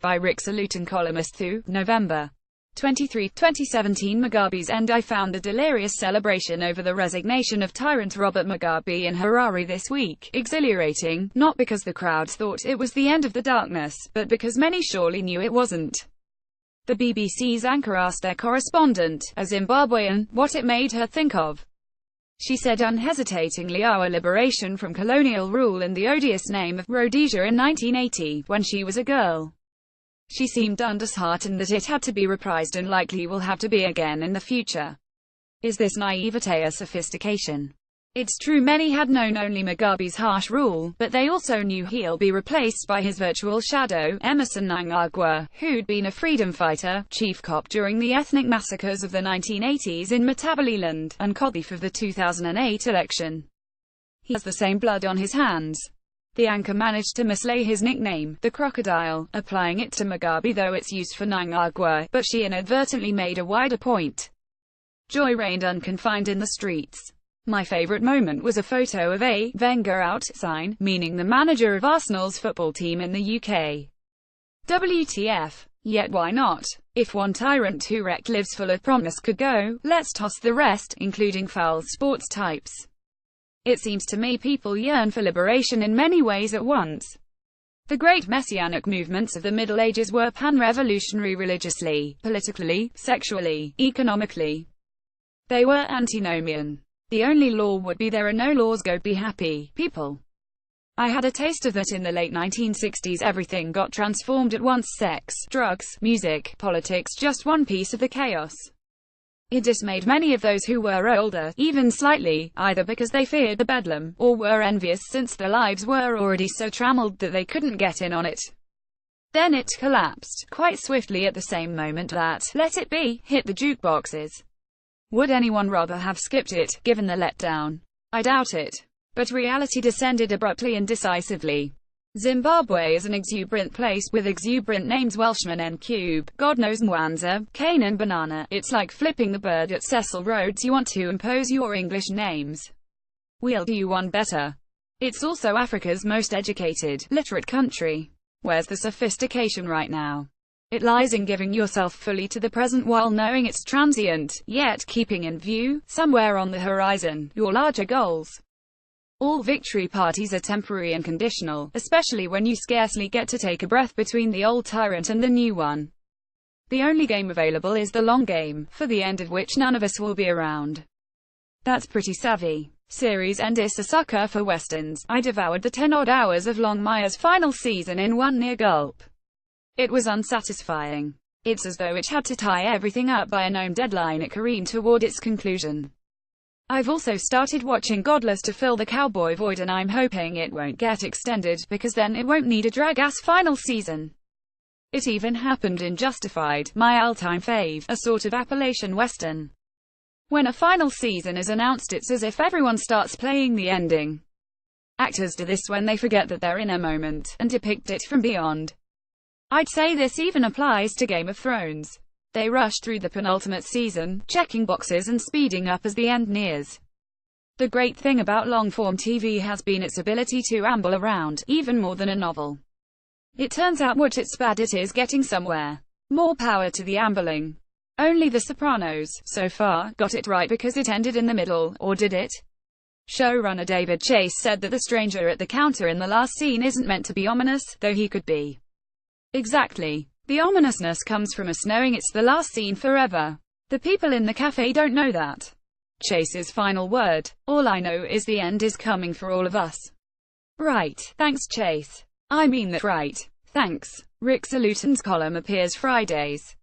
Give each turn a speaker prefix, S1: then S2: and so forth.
S1: by Rick Salutin, columnist through November 23, 2017. Mugabe's end. I found the delirious celebration over the resignation of tyrant Robert Mugabe in Harare this week exhilarating, not because the crowds thought it was the end of the darkness, but because many surely knew it wasn't. The BBC's anchor asked their correspondent, a Zimbabwean, what it made her think of. She said unhesitatingly our liberation from colonial rule in the odious name of Rhodesia in 1980, when she was a girl. She seemed disheartened that it had to be reprised and likely will have to be again in the future. Is this naivete or sophistication? It's true many had known only Mugabe's harsh rule, but they also knew he'll be replaced by his virtual shadow, Emmerson Mnangagwa, who'd been a freedom fighter, chief cop during the ethnic massacres of the 1980s in Matabeleland, and co-thief of the 2008 election. He has the same blood on his hands. The anchor managed to mislay his nickname, the crocodile, applying it to Mugabe though it's used for Mnangagwa, but she inadvertently made a wider point. Joy reigned unconfined in the streets. My favourite moment was a photo of a Wenger out sign, meaning the manager of Arsenal's football team in the UK. WTF. Yet why not? If one tyrant who wrecked lives full of promise could go, let's toss the rest, including foul sports types. It seems to me people yearn for liberation in many ways at once. The great messianic movements of the Middle Ages were pan-revolutionary religiously, politically, sexually, economically. They were antinomian. The only law would be there are no laws, go be happy, people. I had a taste of that in the late 1960s. Everything got transformed at once: sex, drugs, music, politics, just one piece of the chaos. It dismayed many of those who were older, even slightly, either because they feared the bedlam, or were envious since their lives were already so trammeled that they couldn't get in on it. Then it collapsed, quite swiftly at the same moment that Let It Be hit the jukeboxes. Would anyone rather have skipped it, given the letdown? I doubt it. But reality descended abruptly and decisively. Zimbabwe is an exuberant place with exuberant names: Welshman and Cube, God knows Mwanza, Cane and Banana. It's like flipping the bird at Cecil Rhodes. You want to impose your English names? We'll do you one better. It's also Africa's most educated, literate country. Where's the sophistication right now? It lies in giving yourself fully to the present while knowing it's transient, yet keeping in view, somewhere on the horizon, your larger goals. All victory parties are temporary and conditional, especially when you scarcely get to take a breath between the old tyrant and the new one. The only game available is the long game, for the end of which none of us will be around. That's pretty savvy. Series end is a sucker for westerns. I devoured the 10-odd hours of Longmire's final season in one near gulp. It was unsatisfying. It's as though it had to tie everything up by a known deadline it careened toward its conclusion. I've also started watching Godless to fill the cowboy void, and I'm hoping it won't get extended, because then it won't need a drag-ass final season. It even happened in Justified, my all-time fave, a sort of Appalachian Western. When a final season is announced, it's as if everyone starts playing the ending. Actors do this when they forget that they're in a moment, and depict it from beyond. I'd say this even applies to Game of Thrones. They rush through the penultimate season, checking boxes and speeding up as the end nears. The great thing about long-form TV has been its ability to amble around, even more than a novel. It turns out what it's bad at is getting somewhere. More power to the ambling. Only The Sopranos, so far, got it right because it ended in the middle, or did it? Showrunner David Chase said that the stranger at the counter in the last scene isn't meant to be ominous, though he could be. Exactly. The ominousness comes from us knowing it's the last scene forever. The people in the cafe don't know that. Chase's final word: all I know is the end is coming for all of us. Right. Thanks, Chase. I mean that right. Thanks. Rick Salutin's column appears Fridays.